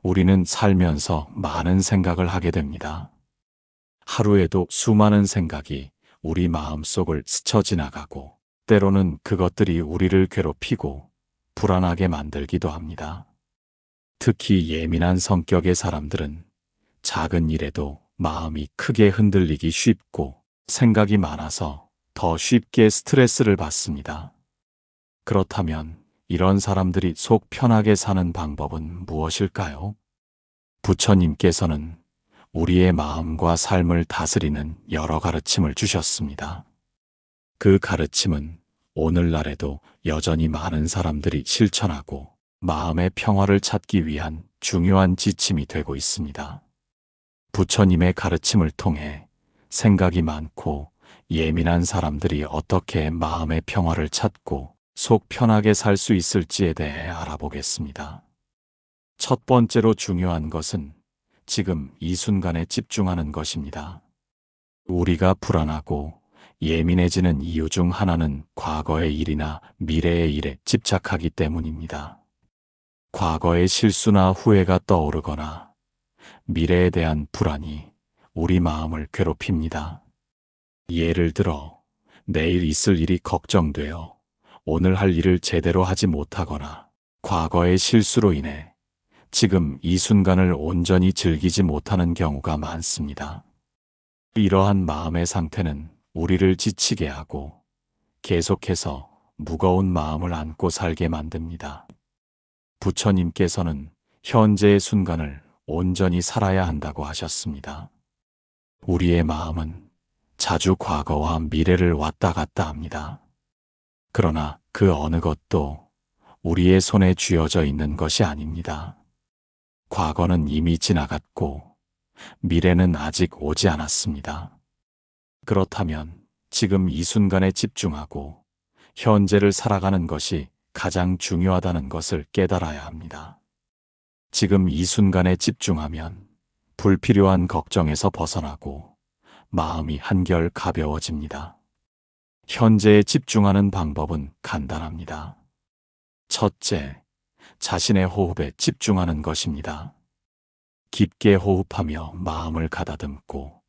우리는 살면서 많은 생각을 하게 됩니다. 하루에도 수많은 생각이 우리 마음속을 스쳐 지나가고, 때로는 그것들이 우리를 괴롭히고 불안하게 만들기도 합니다. 특히 예민한 성격의 사람들은 작은 일에도 마음이 크게 흔들리기 쉽고, 생각이 많아서 더 쉽게 스트레스를 받습니다. 그렇다면 이런 사람들이 속 편하게 사는 방법은 무엇일까요? 부처님께서는 우리의 마음과 삶을 다스리는 여러 가르침을 주셨습니다. 그 가르침은 오늘날에도 여전히 많은 사람들이 실천하고 마음의 평화를 찾기 위한 중요한 지침이 되고 있습니다. 부처님의 가르침을 통해 생각이 많고 예민한 사람들이 어떻게 마음의 평화를 찾고 속 편하게 살 수 있을지에 대해 알아보겠습니다. 첫 번째로 중요한 것은 지금 이 순간에 집중하는 것입니다. 우리가 불안하고 예민해지는 이유 중 하나는 과거의 일이나 미래의 일에 집착하기 때문입니다. 과거의 실수나 후회가 떠오르거나 미래에 대한 불안이 우리 마음을 괴롭힙니다. 예를 들어 내일 있을 일이 걱정되어 오늘 할 일을 제대로 하지 못하거나 과거의 실수로 인해 지금 이 순간을 온전히 즐기지 못하는 경우가 많습니다. 이러한 마음의 상태는 우리를 지치게 하고 계속해서 무거운 마음을 안고 살게 만듭니다. 부처님께서는 현재의 순간을 온전히 살아야 한다고 하셨습니다. 우리의 마음은 자주 과거와 미래를 왔다 갔다 합니다. 그러나 그 어느 것도 우리의 손에 쥐어져 있는 것이 아닙니다. 과거는 이미 지나갔고 미래는 아직 오지 않았습니다. 그렇다면 지금 이 순간에 집중하고 현재를 살아가는 것이 가장 중요하다는 것을 깨달아야 합니다. 지금 이 순간에 집중하면 불필요한 걱정에서 벗어나고 마음이 한결 가벼워집니다. 현재에 집중하는 방법은 간단합니다. 첫째, 자신의 호흡에 집중하는 것입니다. 깊게 호흡하며 마음을 가다듬고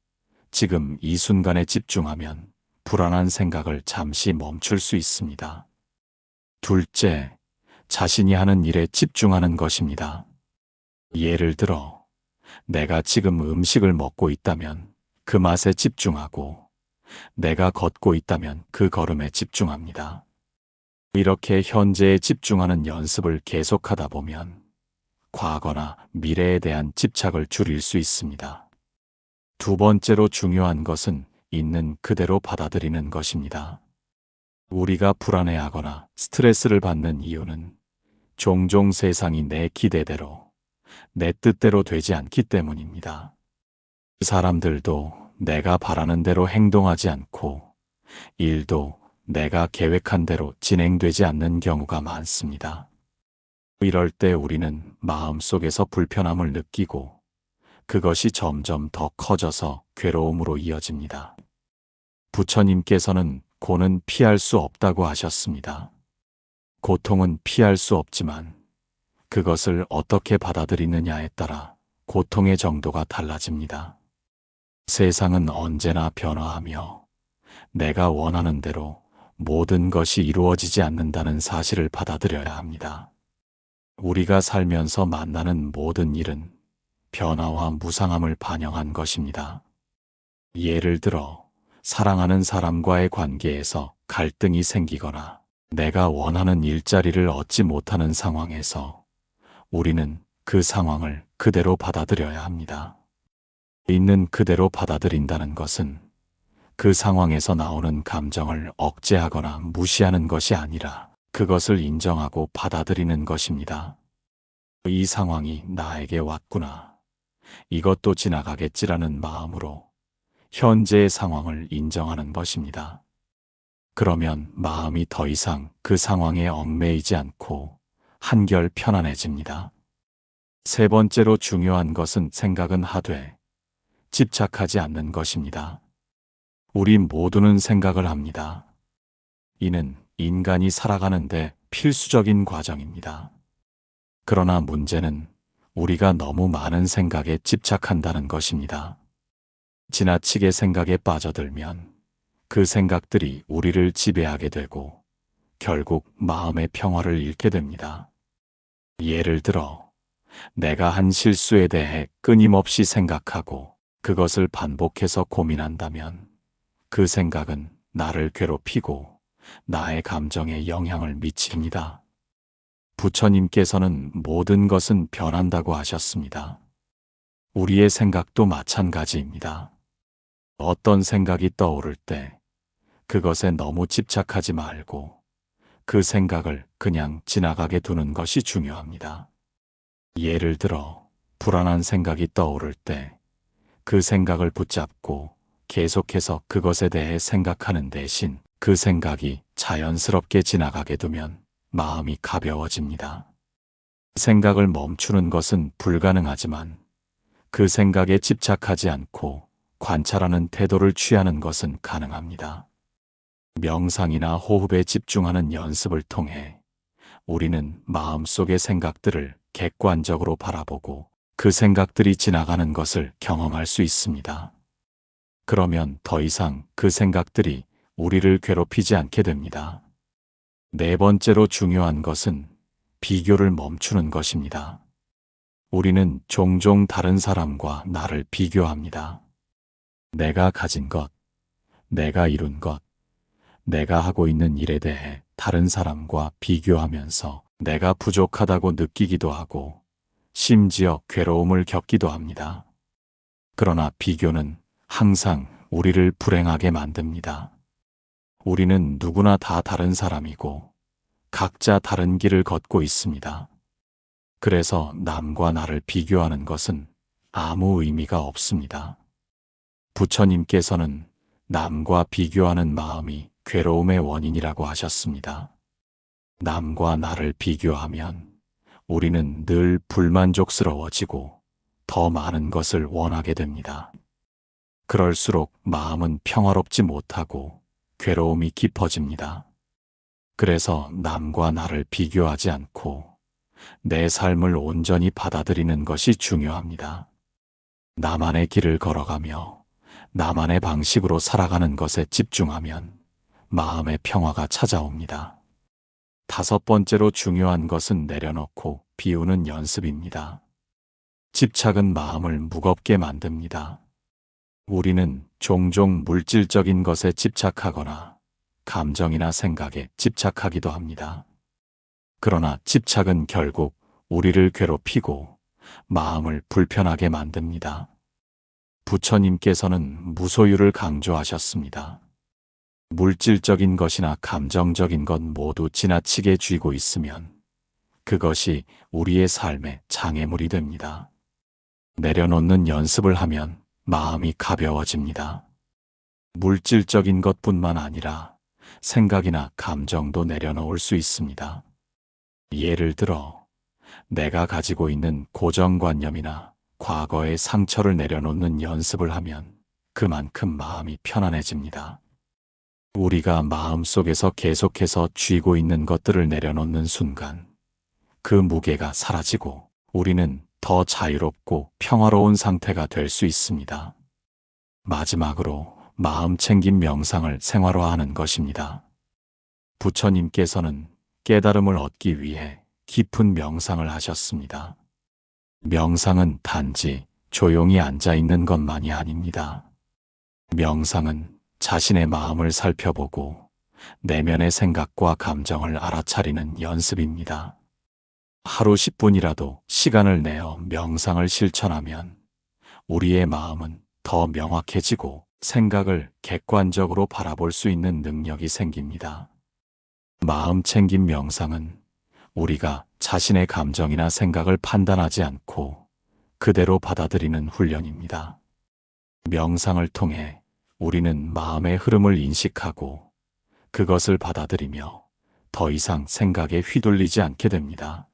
지금 이 순간에 집중하면 불안한 생각을 잠시 멈출 수 있습니다. 둘째, 자신이 하는 일에 집중하는 것입니다. 예를 들어, 내가 지금 음식을 먹고 있다면 그 맛에 집중하고, 내가 걷고 있다면 그 걸음에 집중합니다. 이렇게 현재에 집중하는 연습을 계속하다 보면 과거나 미래에 대한 집착을 줄일 수 있습니다. 두 번째로 중요한 것은 있는 그대로 받아들이는 것입니다. 우리가 불안해하거나 스트레스를 받는 이유는 종종 세상이 내 기대대로, 내 뜻대로 되지 않기 때문입니다. 사람들도 내가 바라는 대로 행동하지 않고 일도 내가 계획한 대로 진행되지 않는 경우가 많습니다. 이럴 때 우리는 마음속에서 불편함을 느끼고 그것이 점점 더 커져서 괴로움으로 이어집니다. 부처님께서는 고는 피할 수 없다고 하셨습니다. 고통은 피할 수 없지만 그것을 어떻게 받아들이느냐에 따라 고통의 정도가 달라집니다. 세상은 언제나 변화하며 내가 원하는 대로 모든 것이 이루어지지 않는다는 사실을 받아들여야 합니다. 우리가 살면서 만나는 모든 일은 변화와 무상함을 반영한 것입니다. 예를 들어 사랑하는 사람과의 관계에서 갈등이 생기거나 내가 원하는 일자리를 얻지 못하는 상황에서 우리는 그 상황을 그대로 받아들여야 합니다. 있는 그대로 받아들인다는 것은 그 상황에서 나오는 감정을 억제하거나 무시하는 것이 아니라 그것을 인정하고 받아들이는 것입니다. 이 상황이 나에게 왔구나. 이것도 지나가겠지라는 마음으로 현재의 상황을 인정하는 것입니다. 그러면 마음이 더 이상 그 상황에 얽매이지 않고 한결 편안해집니다. 세 번째로 중요한 것은 생각은 하되 집착하지 않는 것입니다. 우리 모두는 생각을 합니다. 이는 인간이 살아가는데 필수적인 과정입니다. 그러나 문제는 우리가 너무 많은 생각에 집착한다는 것입니다. 지나치게 생각에 빠져들면 그 생각들이 우리를 지배하게 되고 결국 마음의 평화를 잃게 됩니다. 예를 들어, 내가 한 실수에 대해 끊임없이 생각하고 그것을 반복해서 고민한다면 그 생각은 나를 괴롭히고 나의 감정에 영향을 미칩니다. 부처님께서는 모든 것은 변한다고 하셨습니다. 우리의 생각도 마찬가지입니다. 어떤 생각이 떠오를 때 그것에 너무 집착하지 말고 그 생각을 그냥 지나가게 두는 것이 중요합니다. 예를 들어, 불안한 생각이 떠오를 때 그 생각을 붙잡고 계속해서 그것에 대해 생각하는 대신 그 생각이 자연스럽게 지나가게 두면 마음이 가벼워집니다. 생각을 멈추는 것은 불가능하지만 그 생각에 집착하지 않고 관찰하는 태도를 취하는 것은 가능합니다. 명상이나 호흡에 집중하는 연습을 통해 우리는 마음속의 생각들을 객관적으로 바라보고 그 생각들이 지나가는 것을 경험할 수 있습니다. 그러면 더 이상 그 생각들이 우리를 괴롭히지 않게 됩니다. 네 번째로 중요한 것은 비교를 멈추는 것입니다. 우리는 종종 다른 사람과 나를 비교합니다. 내가 가진 것, 내가 이룬 것, 내가 하고 있는 일에 대해 다른 사람과 비교하면서 내가 부족하다고 느끼기도 하고 심지어 괴로움을 겪기도 합니다. 그러나 비교는 항상 우리를 불행하게 만듭니다. 우리는 누구나 다 다른 사람이고 각자 다른 길을 걷고 있습니다. 그래서 남과 나를 비교하는 것은 아무 의미가 없습니다. 부처님께서는 남과 비교하는 마음이 괴로움의 원인이라고 하셨습니다. 남과 나를 비교하면 우리는 늘 불만족스러워지고 더 많은 것을 원하게 됩니다. 그럴수록 마음은 평화롭지 못하고 괴로움이 깊어집니다. 그래서 남과 나를 비교하지 않고 내 삶을 온전히 받아들이는 것이 중요합니다. 나만의 길을 걸어가며 나만의 방식으로 살아가는 것에 집중하면 마음의 평화가 찾아옵니다. 다섯 번째로 중요한 것은 내려놓고 비우는 연습입니다. 집착은 마음을 무겁게 만듭니다. 우리는 종종 물질적인 것에 집착하거나 감정이나 생각에 집착하기도 합니다. 그러나 집착은 결국 우리를 괴롭히고 마음을 불편하게 만듭니다. 부처님께서는 무소유를 강조하셨습니다. 물질적인 것이나 감정적인 것 모두 지나치게 쥐고 있으면 그것이 우리의 삶의 장애물이 됩니다. 내려놓는 연습을 하면 마음이 가벼워집니다. 물질적인 것뿐만 아니라 생각이나 감정도 내려놓을 수 있습니다. 예를 들어, 내가 가지고 있는 고정관념이나 과거의 상처를 내려놓는 연습을 하면 그만큼 마음이 편안해집니다. 우리가 마음속에서 계속해서 쥐고 있는 것들을 내려놓는 순간 그 무게가 사라지고 우리는 더 자유롭고 평화로운 상태가 될 수 있습니다. 마지막으로 마음 챙김 명상을 생활화하는 것입니다. 부처님께서는 깨달음을 얻기 위해 깊은 명상을 하셨습니다. 명상은 단지 조용히 앉아 있는 것만이 아닙니다. 명상은 자신의 마음을 살펴보고 내면의 생각과 감정을 알아차리는 연습입니다. 하루 10분이라도 시간을 내어 명상을 실천하면 우리의 마음은 더 명확해지고 생각을 객관적으로 바라볼 수 있는 능력이 생깁니다. 마음 챙김 명상은 우리가 자신의 감정이나 생각을 판단하지 않고 그대로 받아들이는 훈련입니다. 명상을 통해 우리는 마음의 흐름을 인식하고 그것을 받아들이며 더 이상 생각에 휘둘리지 않게 됩니다.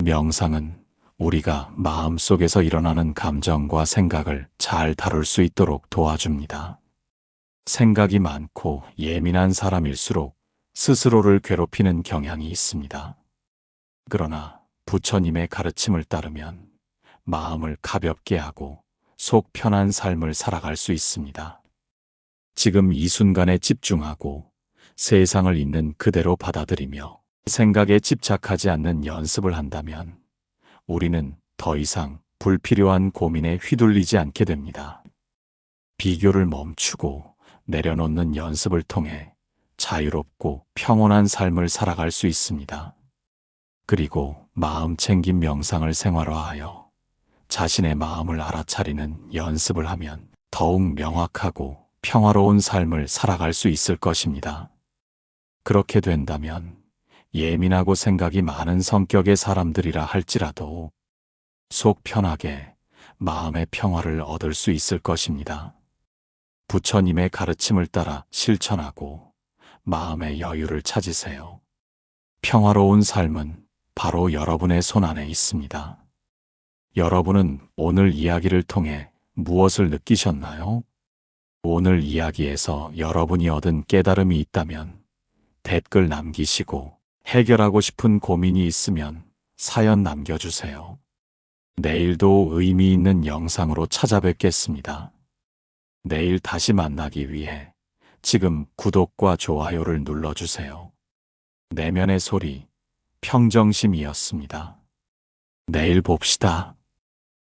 명상은 우리가 마음속에서 일어나는 감정과 생각을 잘 다룰 수 있도록 도와줍니다. 생각이 많고 예민한 사람일수록 스스로를 괴롭히는 경향이 있습니다. 그러나 부처님의 가르침을 따르면 마음을 가볍게 하고 속 편한 삶을 살아갈 수 있습니다. 지금 이 순간에 집중하고 세상을 있는 그대로 받아들이며 생각에 집착하지 않는 연습을 한다면 우리는 더 이상 불필요한 고민에 휘둘리지 않게 됩니다. 비교를 멈추고 내려놓는 연습을 통해 자유롭고 평온한 삶을 살아갈 수 있습니다. 그리고 마음 챙김 명상을 생활화하여 자신의 마음을 알아차리는 연습을 하면 더욱 명확하고 평화로운 삶을 살아갈 수 있을 것입니다. 그렇게 된다면 예민하고 생각이 많은 성격의 사람들이라 할지라도 속 편하게 마음의 평화를 얻을 수 있을 것입니다. 부처님의 가르침을 따라 실천하고 마음의 여유를 찾으세요. 평화로운 삶은 바로 여러분의 손 안에 있습니다. 여러분은 오늘 이야기를 통해 무엇을 느끼셨나요? 오늘 이야기에서 여러분이 얻은 깨달음이 있다면 댓글 남기시고 해결하고 싶은 고민이 있으면 사연 남겨주세요. 내일도 의미 있는 영상으로 찾아뵙겠습니다. 내일 다시 만나기 위해 지금 구독과 좋아요를 눌러주세요. 내면의 소리, 평정심이었습니다. 내일 봅시다.